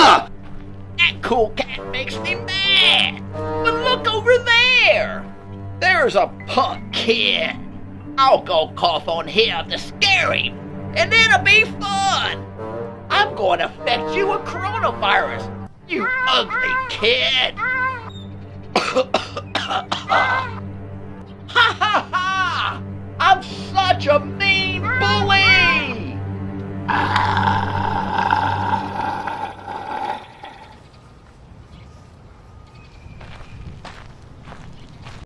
That cool cat makes me mad. But look over there. There's a punk kid. I'll go cough on him to scare him, and it'll be fun. I'm going to fetch you a coronavirus, you ugly kid. Ha ha ha! I'm such a